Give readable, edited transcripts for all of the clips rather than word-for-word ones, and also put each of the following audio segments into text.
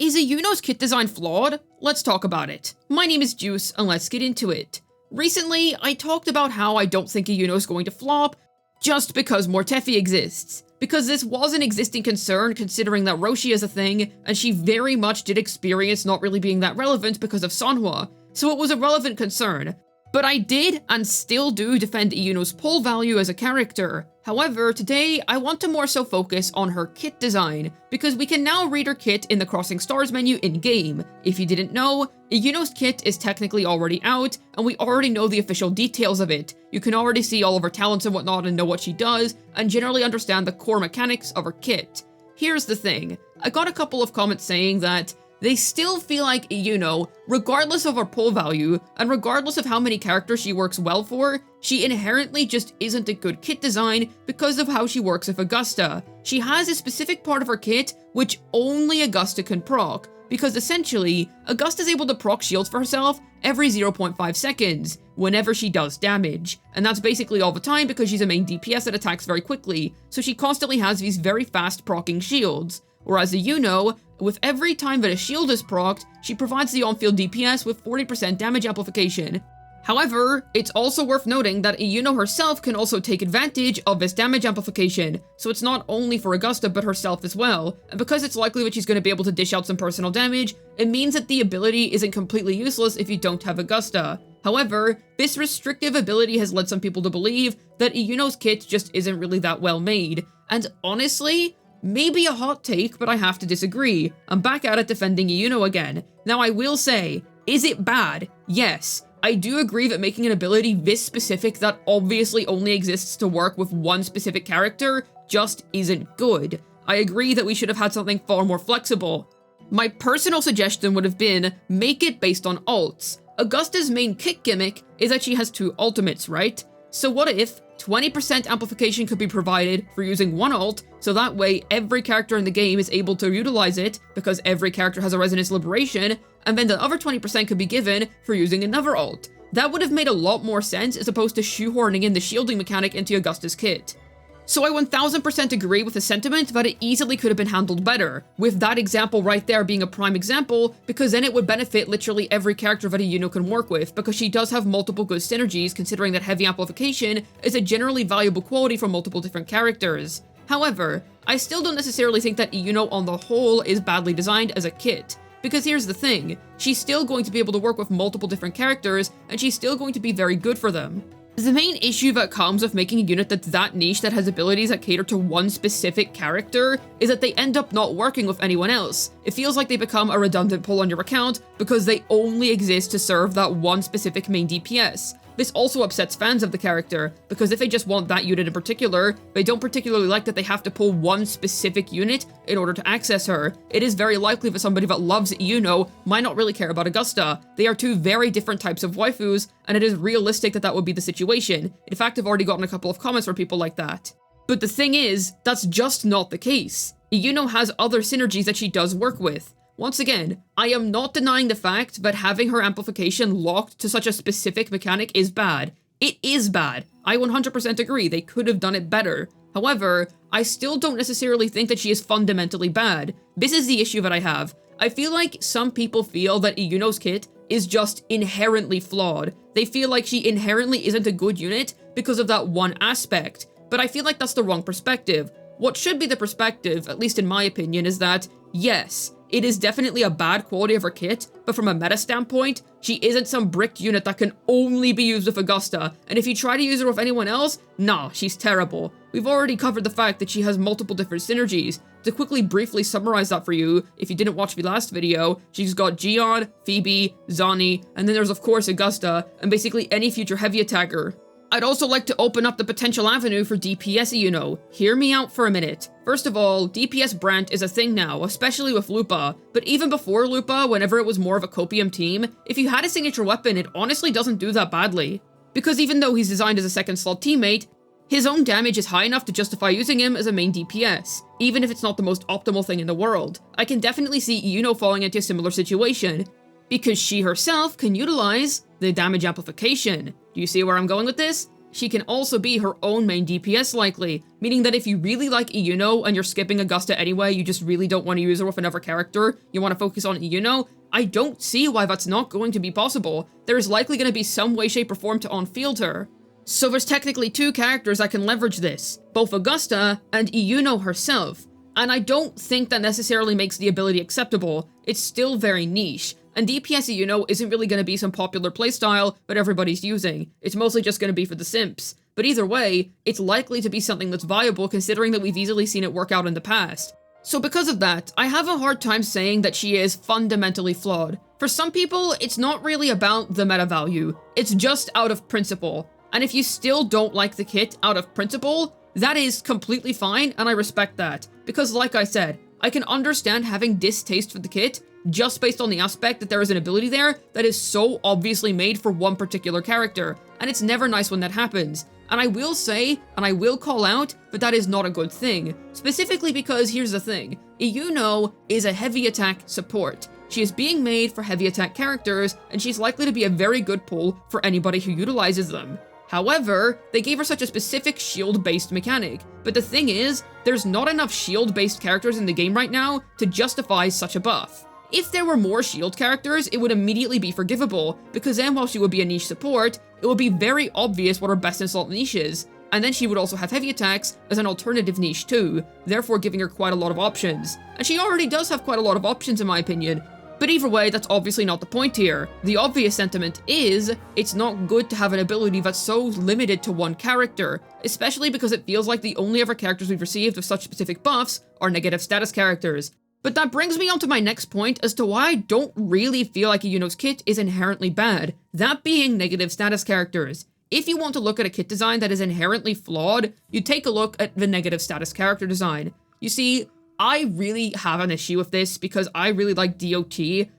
Is Iuno's kit design flawed? Let's talk about it. My name is Juice, and let's get into it. Recently, I talked about how I don't think Iuno's going to flop, just because Mortefi exists. Because this was an existing concern considering that Roshi is a thing, and she very much did experience not really being that relevant because of Sanhua, so it was a relevant concern. But I did, and still do, defend Iuno's pull value as a character. However, today, I want to more so focus on her kit design, because we can now read her kit in the Crossing Stars menu in-game. If you didn't know, Iuno's kit is technically already out, and we already know the official details of it. You can already see all of her talents and whatnot and know what she does, and generally understand the core mechanics of her kit. Here's the thing, I got a couple of comments saying that they still feel like Iuno, regardless of her pull value, and regardless of how many characters she works well for, she inherently just isn't a good kit design because of how she works with Augusta. She has a specific part of her kit which only Augusta can proc, because essentially, Augusta's able to proc shields for herself every 0.5 seconds, whenever she does damage. And that's basically all the time because she's a main DPS that attacks very quickly, so she constantly has these very fast proccing shields. Whereas Iuno, with every time that a shield is procced, she provides the on-field DPS with 40% damage amplification. However, it's also worth noting that Iuno herself can also take advantage of this damage amplification, so it's not only for Augusta but herself as well, and because it's likely that she's going to be able to dish out some personal damage, it means that the ability isn't completely useless if you don't have Augusta. However, this restrictive ability has led some people to believe that Iuno's kit just isn't really that well made, and honestly, maybe a hot take, but I have to disagree. I'm back at it defending Iuno again. Now I will say, is it bad? Yes. I do agree that making an ability this specific that obviously only exists to work with one specific character just isn't good. I agree that we should have had something far more flexible. My personal suggestion would have been, make it based on ults. Augusta's main kick gimmick is that she has two ultimates, right? So what if 20% amplification could be provided for using one ult, so that way every character in the game is able to utilize it because every character has a Resonance Liberation, and then the other 20% could be given for using another ult. That would have made a lot more sense as opposed to shoehorning in the shielding mechanic into Augusta's kit. So I 1000% agree with the sentiment that it easily could have been handled better, with that example right there being a prime example, because then it would benefit literally every character that Iuno can work with, because she does have multiple good synergies considering that heavy amplification is a generally valuable quality for multiple different characters. However, I still don't necessarily think that Iuno on the whole is badly designed as a kit. Because here's the thing, she's still going to be able to work with multiple different characters, and she's still going to be very good for them. The main issue that comes with making a unit that's that niche that has abilities that cater to one specific character is that they end up not working with anyone else. It feels like they become a redundant pull on your account because they only exist to serve that one specific main DPS. This also upsets fans of the character, because if they just want that unit in particular, they don't particularly like that they have to pull one specific unit in order to access her. It is very likely that somebody that loves Iuno might not really care about Augusta. They are two very different types of waifus, and it is realistic that that would be the situation. In fact, I've already gotten a couple of comments from people like that. But the thing is, that's just not the case. Iuno has other synergies that she does work with. Once again, I am not denying the fact that having her amplification locked to such a specific mechanic is bad. It is bad. I 100% agree, they could have done it better. However, I still don't necessarily think that she is fundamentally bad. This is the issue that I have. I feel like some people feel that Iuno's kit is just inherently flawed. They feel like she inherently isn't a good unit because of that one aspect. But I feel like that's the wrong perspective. What should be the perspective, at least in my opinion, is that, yes, it is definitely a bad quality of her kit, but from a meta standpoint, she isn't some bricked unit that can only be used with Augusta, and if you try to use her with anyone else, nah, she's terrible. We've already covered the fact that she has multiple different synergies. To quickly briefly summarize that for you, if you didn't watch the last video, she's got Gion, Phoebe, Zani, and then there's of course Augusta, and basically any future heavy attacker. I'd also like to open up the potential avenue for DPS Iuno. Hear me out for a minute. First of all, DPS Brant is a thing now, especially with Lupa, but even before Lupa, whenever it was more of a copium team, if you had a signature weapon, it honestly doesn't do that badly. Because even though he's designed as a second slot teammate, his own damage is high enough to justify using him as a main DPS, even if it's not the most optimal thing in the world. I can definitely see Iuno falling into a similar situation, because she herself can utilize the damage amplification. Do you see where I'm going with this? she can also be her own main DPS likely, meaning that if you really like Iuno and you're skipping Augusta anyway, you just really don't want to use her with another character, you want to focus on Iuno, I don't see why that's not going to be possible. There is likely going to be some way, shape, or form to on-field her. So there's technically two characters that can leverage this, both Augusta and Iuno herself, and I don't think that necessarily makes the ability acceptable. It's still very niche, and DPS Iuno isn't really going to be some popular playstyle that everybody's using. It's mostly just going to be for the simps. But either way, it's likely to be something that's viable considering that we've easily seen it work out in the past. So because of that, I have a hard time saying that she is fundamentally flawed. For some people, it's not really about the meta value, it's just out of principle. And if you still don't like the kit out of principle, that is completely fine, and I respect that. Because like I said, I can understand having distaste for the kit just based on the aspect that there is an ability there that is so obviously made for one particular character, and it's never nice when that happens. And I will say, and I will call out, that is not a good thing. Specifically because here's the thing, Iuno is a heavy attack support. She is being made for heavy attack characters, and she's likely to be a very good pull for anybody who utilizes them. However, they gave her such a specific shield-based mechanic, but the thing is, there's not enough shield-based characters in the game right now to justify such a buff. If there were more shield characters, it would immediately be forgivable, because then while she would be a niche support, it would be very obvious what her best in slot niche is, and then she would also have heavy attacks as an alternative niche too, therefore giving her quite a lot of options. And she already does have quite a lot of options in my opinion, but either way, that's obviously not the point here. The obvious sentiment is, it's not good to have an ability that's so limited to one character, especially because it feels like the only ever characters we've received with such specific buffs are negative status characters. But that brings me on to my next point as to why I don't really feel like Iuno's kit is inherently bad, that being negative status characters. If you want to look at a kit design that is inherently flawed, you take a look at the negative status character design. You see, I really have an issue with this because I really like DOT.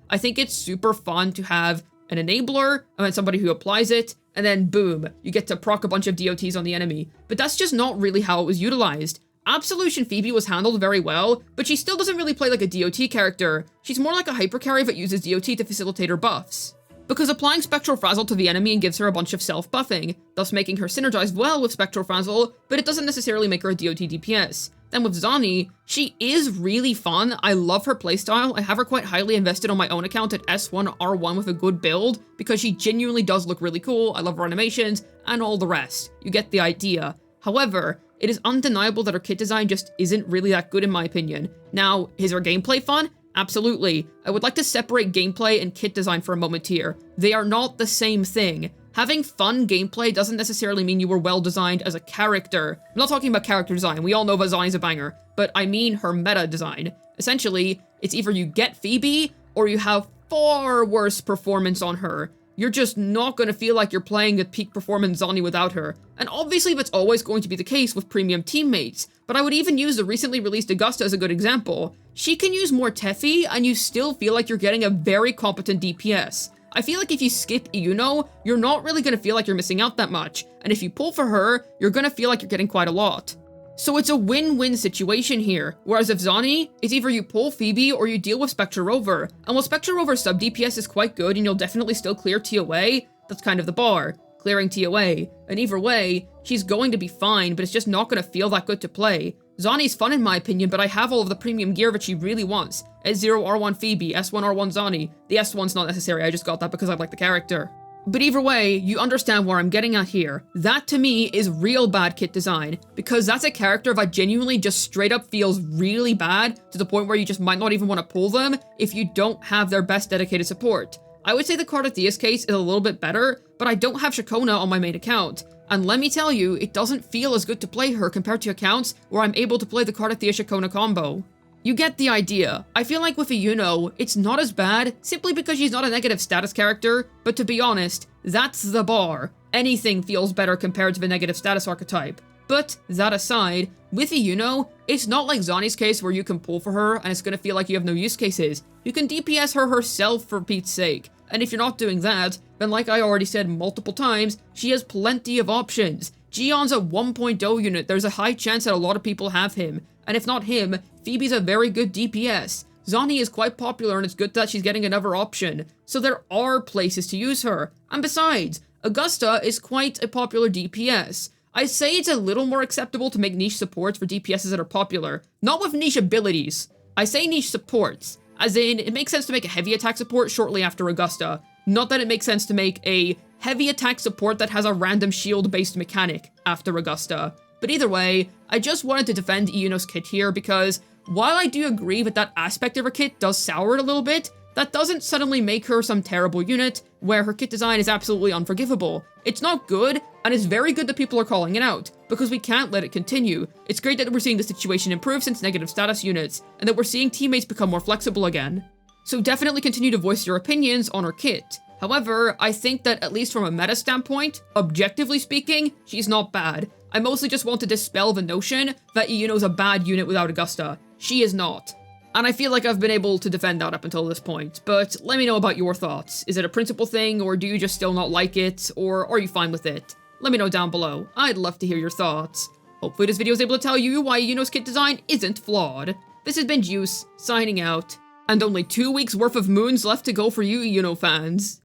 I think it's super fun to have an enabler, and then somebody who applies it, and then boom, you get to proc a bunch of DOTs on the enemy. But that's just not really how it was utilized. Absolution Phoebe was handled very well, but she still doesn't really play like a DOT character. She's more like a hypercarry that uses DOT to facilitate her buffs. Because applying Spectral Frazzle to the enemy gives her a bunch of self-buffing, thus making her synergize well with Spectral Frazzle, but it doesn't necessarily make her a DOT DPS. Then with Zani, she is really fun. I love her playstyle. I have her quite highly invested on my own account at S1 R1 with a good build, because she genuinely does look really cool. I love her animations, and all the rest. You get the idea. However, it is undeniable that her kit design just isn't really that good in my opinion. Now, is her gameplay fun? Absolutely. I would like to separate gameplay and kit design for a moment here. They are not the same thing. Having fun gameplay doesn't necessarily mean you were well designed as a character. I'm not talking about character design, we all know that Zani's a banger, but I mean her meta design. Essentially, it's either you get Phoebe, or you have far worse performance on her. You're just not going to feel like you're playing at peak performance Zani without her. And obviously that's always going to be the case with premium teammates, but I would even use the recently released Augusta as a good example. She can use more Teffy, and you still feel like you're getting a very competent DPS. I feel like if you skip Iuno, you're not really going to feel like you're missing out that much, and if you pull for her, you're going to feel like you're getting quite a lot. So it's a win-win situation here, whereas if Zani, it's either you pull Phoebe or you deal with Spectre Rover, and while Spectre Rover's sub-DPS is quite good and you'll definitely still clear TOA, that's kind of the bar, clearing TOA, and either way, she's going to be fine, but it's just not going to feel that good to play. Zani's fun in my opinion, but I have all of the premium gear that she really wants. S0 R1 Phoebe, S1 R1 Zani. The S1's not necessary, I just got that because I like the character. But either way, you understand where I'm getting at here. That to me is real bad kit design, because that's a character that genuinely just straight up feels really bad to the point where you just might not even want to pull them if you don't have their best dedicated support. I would say the Cardatheus case is a little bit better, but I don't have Shakona on my main account. And let me tell you, it doesn't feel as good to play her compared to accounts where I'm able to play the Cardatheus Shakona combo. You get the idea. I feel like with Iuno, it's not as bad simply because she's not a negative status character, but to be honest, that's the bar. Anything feels better compared to the negative status archetype. But that aside, with Iuno, it's not like Zani's case where you can pull for her and it's gonna feel like you have no use cases. You can DPS her herself for Pete's sake. And if you're not doing that, then like I already said multiple times, she has plenty of options. Gion's a 1.0 unit, there's a high chance that a lot of people have him. And if not him, Phoebe's a very good DPS. Zani is quite popular and it's good that she's getting another option. So there are places to use her. And besides, Augusta is quite a popular DPS. I say it's a little more acceptable to make niche supports for DPSs that are popular, not with niche abilities. I say niche supports, as in, it makes sense to make a heavy attack support shortly after Augusta, not that it makes sense to make a heavy attack support that has a random shield-based mechanic after Augusta. But either way, I just wanted to defend Iuno's kit here because, while I do agree that that aspect of her kit does sour it a little bit, that doesn't suddenly make her some terrible unit, where her kit design is absolutely unforgivable. It's not good, and it's very good that people are calling it out, because we can't let it continue. It's great that we're seeing the situation improve since negative status units, and that we're seeing teammates become more flexible again. So definitely continue to voice your opinions on her kit. However, I think that at least from a meta standpoint, objectively speaking, she's not bad. I mostly just want to dispel the notion that Iuno's a bad unit without Augusta. She is not. And I feel like I've been able to defend that up until this point, but let me know about your thoughts. Is it a principle thing, or do you just still not like it, or are you fine with it? Let me know down below. I'd love to hear your thoughts. Hopefully this video is able to tell you why Iuno's kit design isn't flawed. This has been Juice, signing out, and only 2 weeks worth of moons left to go for you Iuno fans.